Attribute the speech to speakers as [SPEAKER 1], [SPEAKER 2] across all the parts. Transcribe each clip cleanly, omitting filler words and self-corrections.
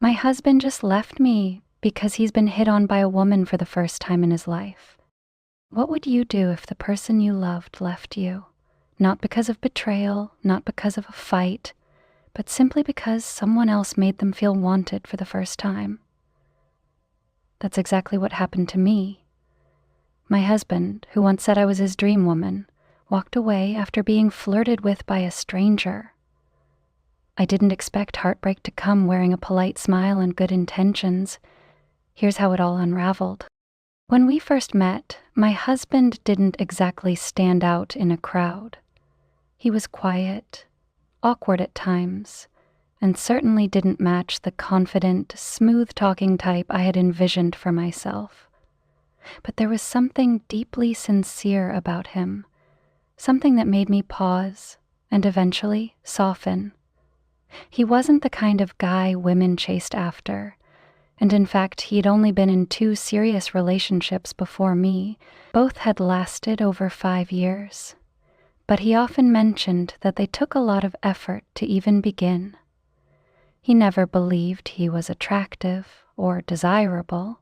[SPEAKER 1] My husband just left me because he's been hit on by a woman for the first time in his life. What would you do if the person you loved left you? Not because of betrayal, not because of a fight, but simply because someone else made them feel wanted for the first time. That's exactly what happened to me. My husband, who once said I was his dream woman, walked away after being flirted with by a stranger. I didn't expect heartbreak to come wearing a polite smile and good intentions. Here's how it all unraveled. When we first met, my husband didn't exactly stand out in a crowd. He was quiet, awkward at times, and certainly didn't match the confident, smooth-talking type I had envisioned for myself. But there was something deeply sincere about him, something that made me pause and eventually soften. He wasn't the kind of guy women chased after, and in fact he'd only been in 2 serious relationships before me. Both had lasted over 5 years. But he often mentioned that they took a lot of effort to even begin. He never believed he was attractive or desirable,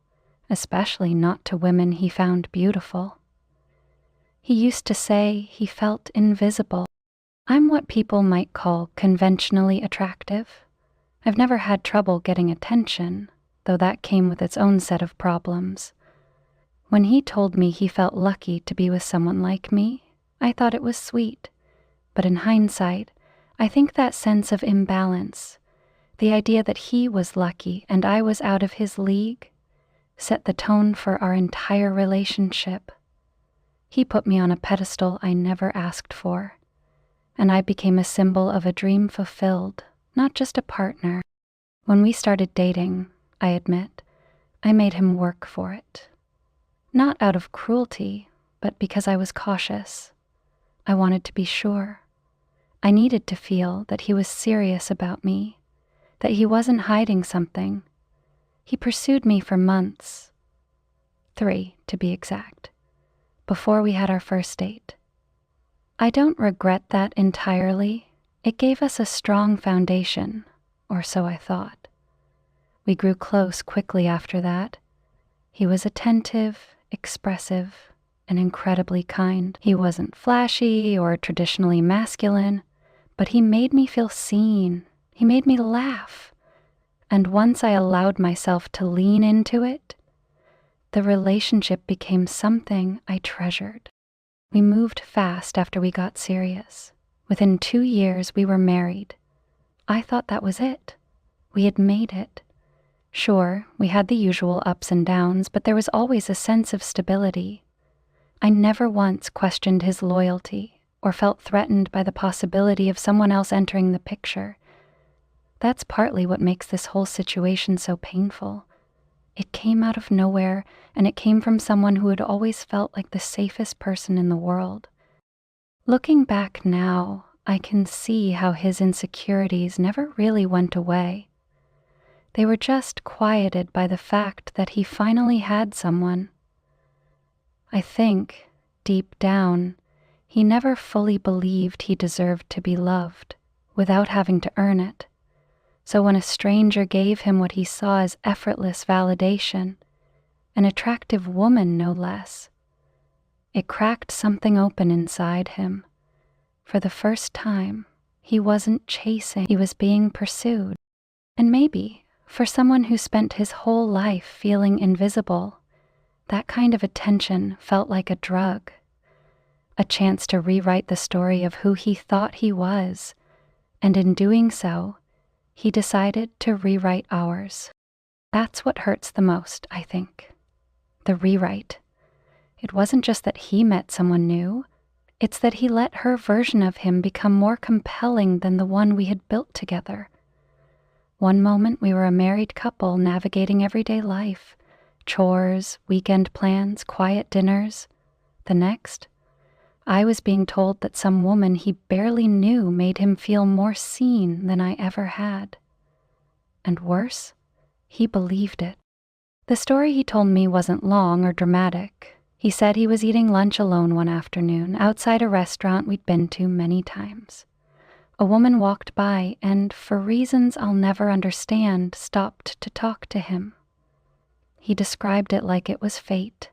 [SPEAKER 1] especially not to women he found beautiful. He used to say he felt invisible. I'm what people might call conventionally attractive. I've never had trouble getting attention, though that came with its own set of problems. When he told me he felt lucky to be with someone like me, I thought it was sweet. But in hindsight, I think that sense of imbalance, the idea that he was lucky and I was out of his league, set the tone for our entire relationship. He put me on a pedestal I never asked for, and I became a symbol of a dream fulfilled, not just a partner. When we started dating, I admit, I made him work for it. Not out of cruelty, but because I was cautious. I wanted to be sure. I needed to feel that he was serious about me, that he wasn't hiding something. He pursued me for months, 3 to be exact, before we had our first date. I don't regret that entirely. It gave us a strong foundation, or so I thought. We grew close quickly after that. He was attentive, expressive, and incredibly kind. He wasn't flashy or traditionally masculine, but he made me feel seen. He made me laugh. And once I allowed myself to lean into it, the relationship became something I treasured. We moved fast after we got serious. Within 2 years, we were married. I thought that was it. We had made it. Sure, we had the usual ups and downs, but there was always a sense of stability. I never once questioned his loyalty or felt threatened by the possibility of someone else entering the picture. That's partly what makes this whole situation so painful. It came out of nowhere, and it came from someone who had always felt like the safest person in the world. Looking back now, I can see how his insecurities never really went away. They were just quieted by the fact that he finally had someone. I think, deep down, he never fully believed he deserved to be loved without having to earn it. So when a stranger gave him what he saw as effortless validation, an attractive woman no less, it cracked something open inside him. For the first time, he wasn't chasing, he was being pursued. And maybe, for someone who spent his whole life feeling invisible, that kind of attention felt like a drug, a chance to rewrite the story of who he thought he was, and in doing so, he decided to rewrite ours. That's what hurts the most, I think. The rewrite. It wasn't just that he met someone new, it's that he let her version of him become more compelling than the one we had built together. One moment we were a married couple navigating everyday life, chores, weekend plans, quiet dinners. The next, I was being told that some woman he barely knew made him feel more seen than I ever had. And worse, he believed it. The story he told me wasn't long or dramatic. He said he was eating lunch alone one afternoon outside a restaurant we'd been to many times. A woman walked by and, for reasons I'll never understand, stopped to talk to him. He described it like it was fate,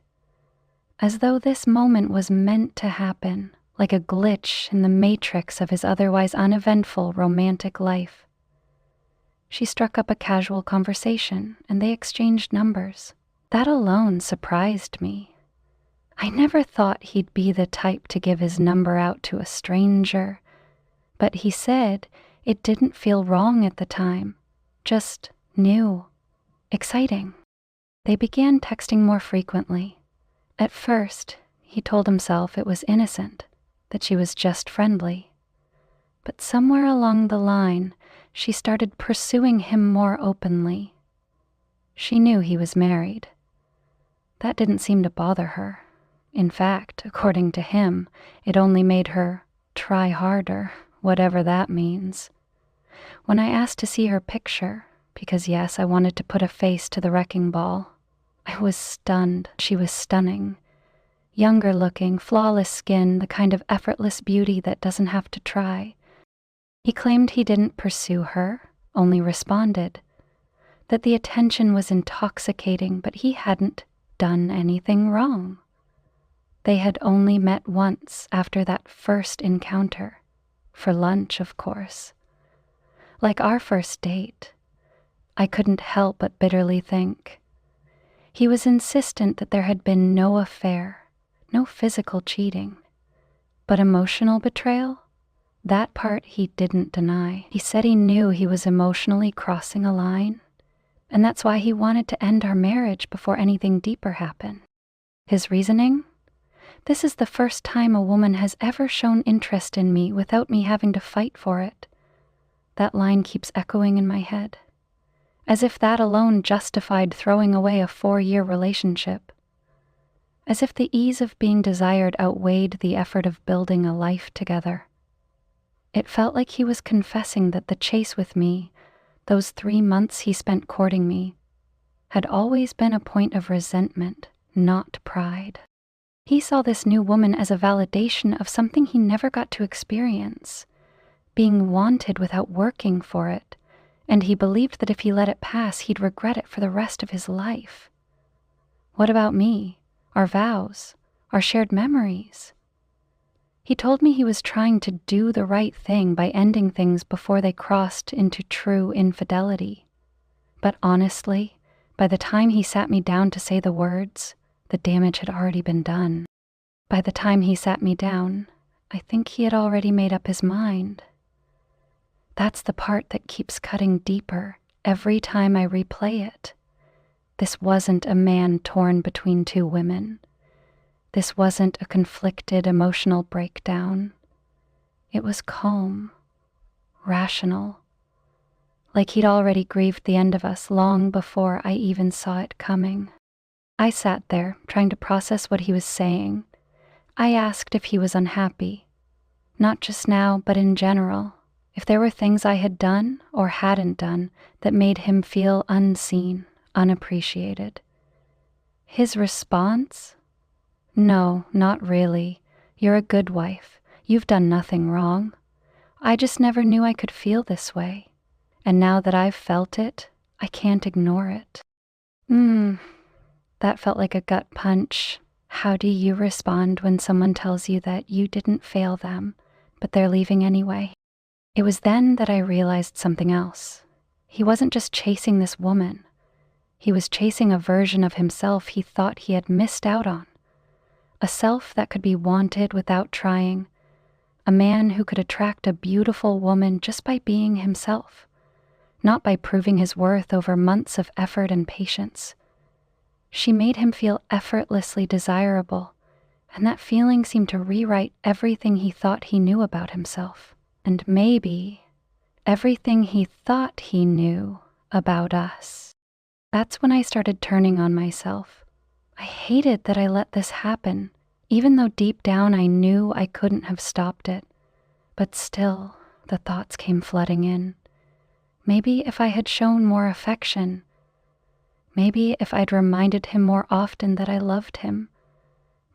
[SPEAKER 1] as though this moment was meant to happen, like a glitch in the matrix of his otherwise uneventful romantic life. She struck up a casual conversation, and they exchanged numbers. That alone surprised me. I never thought he'd be the type to give his number out to a stranger, but he said it didn't feel wrong at the time, just new, exciting. They began texting more frequently. At first, he told himself it was innocent, that she was just friendly. But somewhere along the line, she started pursuing him more openly. She knew he was married. That didn't seem to bother her. In fact, according to him, it only made her try harder, whatever that means. When I asked to see her picture, because yes, I wanted to put a face to the wrecking ball, I was stunned. She was stunning. Younger looking, flawless skin, the kind of effortless beauty that doesn't have to try. He claimed he didn't pursue her, only responded. That the attention was intoxicating, but he hadn't done anything wrong. They had only met once after that first encounter. For lunch, of course. Like our first date. I couldn't help but bitterly think. He was insistent that there had been no affair, no physical cheating. But emotional betrayal? That part he didn't deny. He said he knew he was emotionally crossing a line, and that's why he wanted to end our marriage before anything deeper happened. His reasoning? This is the first time a woman has ever shown interest in me without me having to fight for it. That line keeps echoing in my head, as if that alone justified throwing away a 4-year relationship. As if the ease of being desired outweighed the effort of building a life together. It felt like he was confessing that the chase with me, those 3 months he spent courting me, had always been a point of resentment, not pride. He saw this new woman as a validation of something he never got to experience, being wanted without working for it, and he believed that if he let it pass, he'd regret it for the rest of his life. What about me, our vows, our shared memories? He told me he was trying to do the right thing by ending things before they crossed into true infidelity. But honestly, by the time he sat me down to say the words, the damage had already been done. By the time he sat me down, I think he had already made up his mind. That's the part that keeps cutting deeper every time I replay it. This wasn't a man torn between 2 women. This wasn't a conflicted emotional breakdown. It was calm, rational, like he'd already grieved the end of us long before I even saw it coming. I sat there, trying to process what he was saying. I asked if he was unhappy, not just now, but in general, if there were things I had done or hadn't done that made him feel unseen, unappreciated. His response? No, not really. You're a good wife. You've done nothing wrong. I just never knew I could feel this way. And now that I've felt it, I can't ignore it. That felt like a gut punch. How do you respond when someone tells you that you didn't fail them, but they're leaving anyway? It was then that I realized something else. He wasn't just chasing this woman. He was chasing a version of himself he thought he had missed out on. A self that could be wanted without trying. A man who could attract a beautiful woman just by being himself, not by proving his worth over months of effort and patience. She made him feel effortlessly desirable, and that feeling seemed to rewrite everything he thought he knew about himself, and maybe everything he thought he knew about us. That's when I started turning on myself. I hated that I let this happen, even though deep down I knew I couldn't have stopped it. But still, the thoughts came flooding in. Maybe if I had shown more affection, maybe if I'd reminded him more often that I loved him,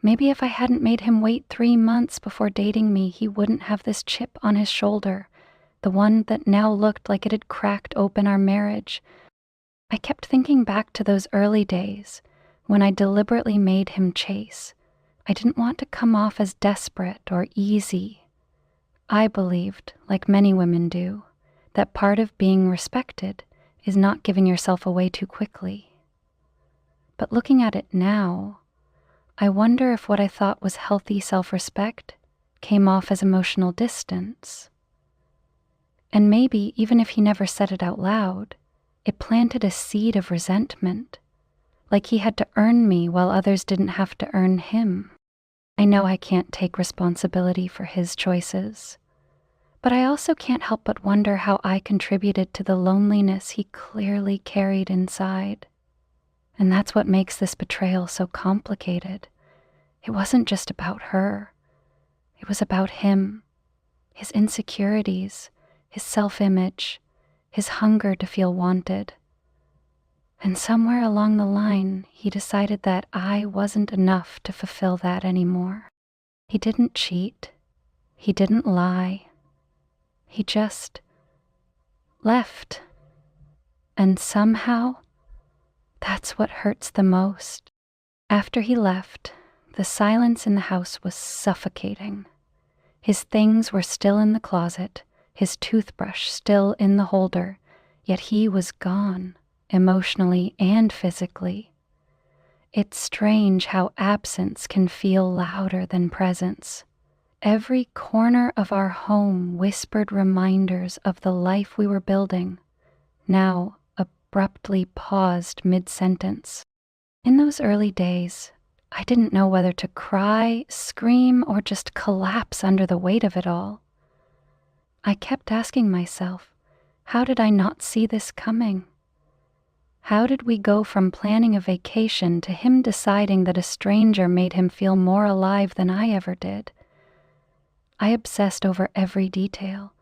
[SPEAKER 1] maybe if I hadn't made him wait 3 months before dating me, he wouldn't have this chip on his shoulder the one that now looked like it had cracked open our marriage. I kept thinking back to those early days when I deliberately made him chase. I didn't want to come off as desperate or easy. I believed, like many women do, that part of being respected is not giving yourself away too quickly. But looking at it now, I wonder if what I thought was healthy self-respect came off as emotional distance. And maybe, even if he never said it out loud, it planted a seed of resentment, like he had to earn me while others didn't have to earn him. I know I can't take responsibility for his choices, but I also can't help but wonder how I contributed to the loneliness he clearly carried inside. And that's what makes this betrayal so complicated. It wasn't just about her. It was about him, his insecurities, his self-image, his hunger to feel wanted. And somewhere along the line, he decided that I wasn't enough to fulfill that anymore. He didn't cheat. He didn't lie. He just left. And somehow, that's what hurts the most. After he left, the silence in the house was suffocating. His things were still in the closet, his toothbrush still in the holder, yet he was gone, emotionally and physically. It's strange how absence can feel louder than presence. Every corner of our home whispered reminders of the life we were building, now abruptly paused mid-sentence. In those early days, I didn't know whether to cry, scream, or just collapse under the weight of it all. I kept asking myself, how did I not see this coming? How did we go from planning a vacation to him deciding that a stranger made him feel more alive than I ever did? I obsessed over every detail.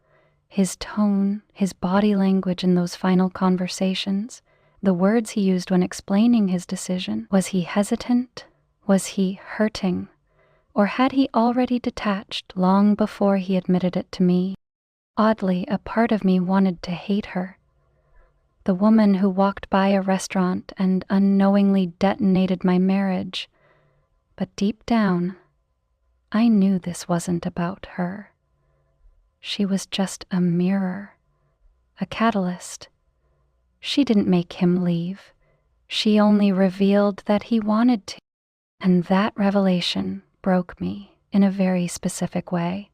[SPEAKER 1] His tone, his body language in those final conversations, the words he used when explaining his decision. Was he hesitant? Was he hurting? Or had he already detached long before he admitted it to me? Oddly, a part of me wanted to hate her. The woman who walked by a restaurant and unknowingly detonated my marriage. But deep down, I knew this wasn't about her. She was just a mirror, a catalyst. She didn't make him leave. She only revealed that he wanted to. And that revelation broke me in a very specific way.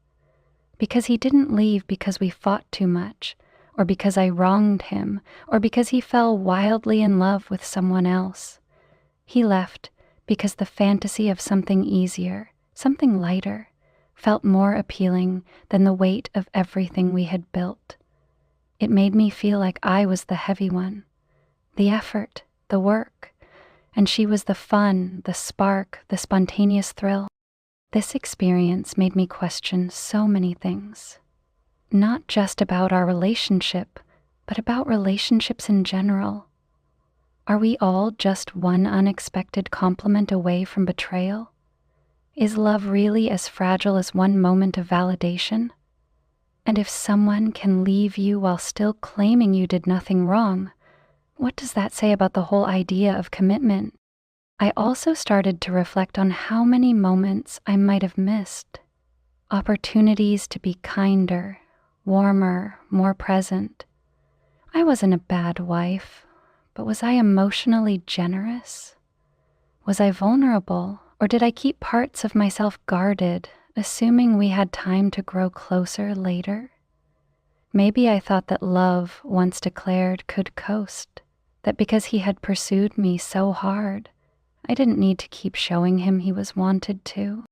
[SPEAKER 1] Because he didn't leave because we fought too much, or because I wronged him, or because he fell wildly in love with someone else. He left because the fantasy of something easier, something lighter, felt more appealing than the weight of everything we had built. It made me feel like I was the heavy one, the effort, the work, and she was the fun, the spark, the spontaneous thrill. This experience made me question so many things. Not just about our relationship, but about relationships in general. Are we all just one unexpected compliment away from betrayal? Is love really as fragile as one moment of validation? And if someone can leave you while still claiming you did nothing wrong, what does that say about the whole idea of commitment? I also started to reflect on how many moments I might have missed. Opportunities to be kinder, warmer, more present. I wasn't a bad wife, but was I emotionally generous? Was I vulnerable, or did I keep parts of myself guarded, assuming we had time to grow closer later? Maybe I thought that love, once declared, could coast, that because he had pursued me so hard, I didn't need to keep showing him he was wanted too.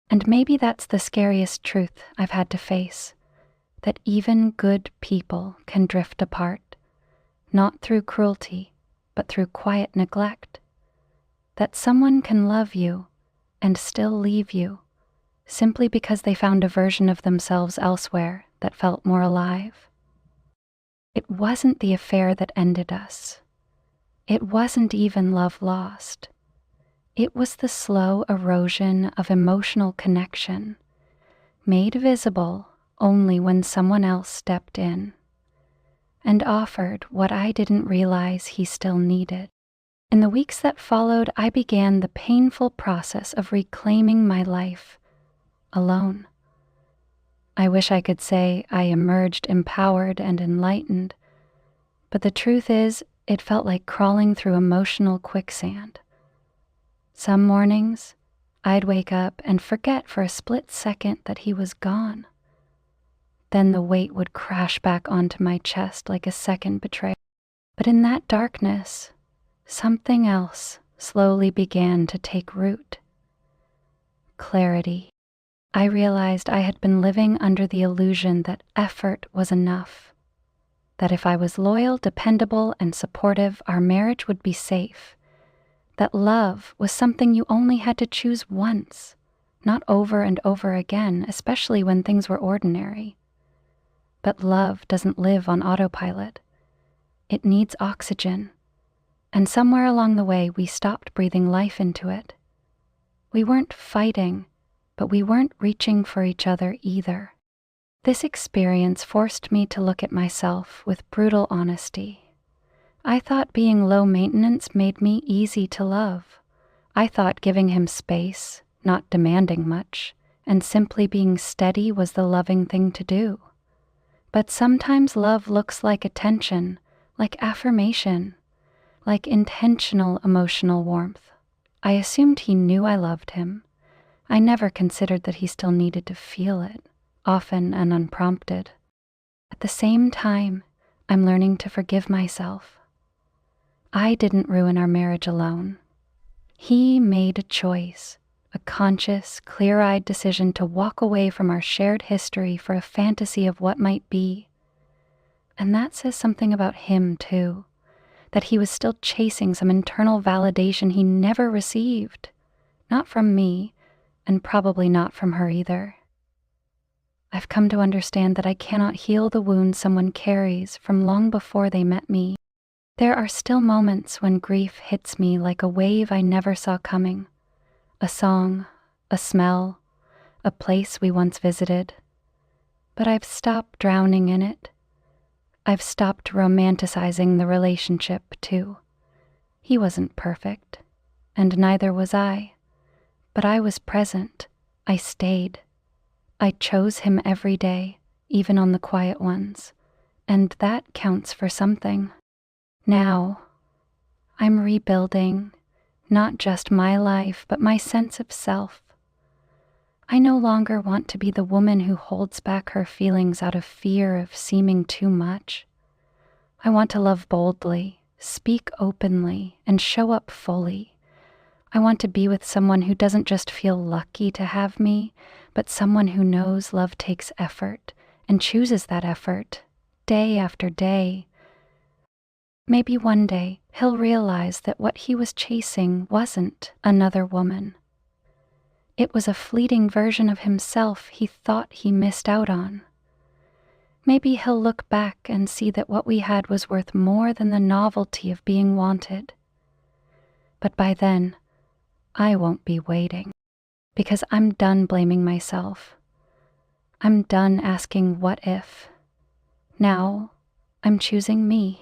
[SPEAKER 1] And maybe that's the scariest truth I've had to face, that even good people can drift apart, not through cruelty, but through quiet neglect. That someone can love you and still leave you, simply because they found a version of themselves elsewhere that felt more alive. It wasn't the affair that ended us. It wasn't even love lost. It was the slow erosion of emotional connection, made visible only when someone else stepped in and offered what I didn't realize he still needed. In the weeks that followed, I began the painful process of reclaiming my life alone. I wish I could say I emerged empowered and enlightened, but the truth is, it felt like crawling through emotional quicksand. Some mornings, I'd wake up and forget for a split second that he was gone. Then the weight would crash back onto my chest like a second betrayal. But in that darkness, something else slowly began to take root. Clarity. I realized I had been living under the illusion that effort was enough, that if I was loyal, dependable, and supportive, our marriage would be safe, that love was something you only had to choose once, not over and over again, especially when things were ordinary. But love doesn't live on autopilot. It needs oxygen. And somewhere along the way, we stopped breathing life into it. We weren't fighting, but we weren't reaching for each other either. This experience forced me to look at myself with brutal honesty. I thought being low maintenance made me easy to love. I thought giving him space, not demanding much, and simply being steady was the loving thing to do. But sometimes love looks like attention, like affirmation, like intentional emotional warmth. I assumed he knew I loved him. I never considered that he still needed to feel it, often and unprompted. At the same time, I'm learning to forgive myself. I didn't ruin our marriage alone. He made a choice, a conscious, clear-eyed decision to walk away from our shared history for a fantasy of what might be. And that says something about him, too, that he was still chasing some internal validation he never received, not from me, and probably not from her either. I've come to understand that I cannot heal the wound someone carries from long before they met me. There are still moments when grief hits me like a wave I never saw coming. A song, a smell, a place we once visited. But I've stopped drowning in it. I've stopped romanticizing the relationship, too. He wasn't perfect, and neither was I. But I was present. I stayed. I chose him every day, even on the quiet ones, and that counts for something. Now, I'm rebuilding, not just my life, but my sense of self. I no longer want to be the woman who holds back her feelings out of fear of seeming too much. I want to love boldly, speak openly, and show up fully. I want to be with someone who doesn't just feel lucky to have me, but someone who knows love takes effort and chooses that effort, day after day. Maybe one day he'll realize that what he was chasing wasn't another woman. It was a fleeting version of himself he thought he missed out on. Maybe he'll look back and see that what we had was worth more than the novelty of being wanted. But by then, I won't be waiting, because I'm done blaming myself. I'm done asking what if. Now, I'm choosing me.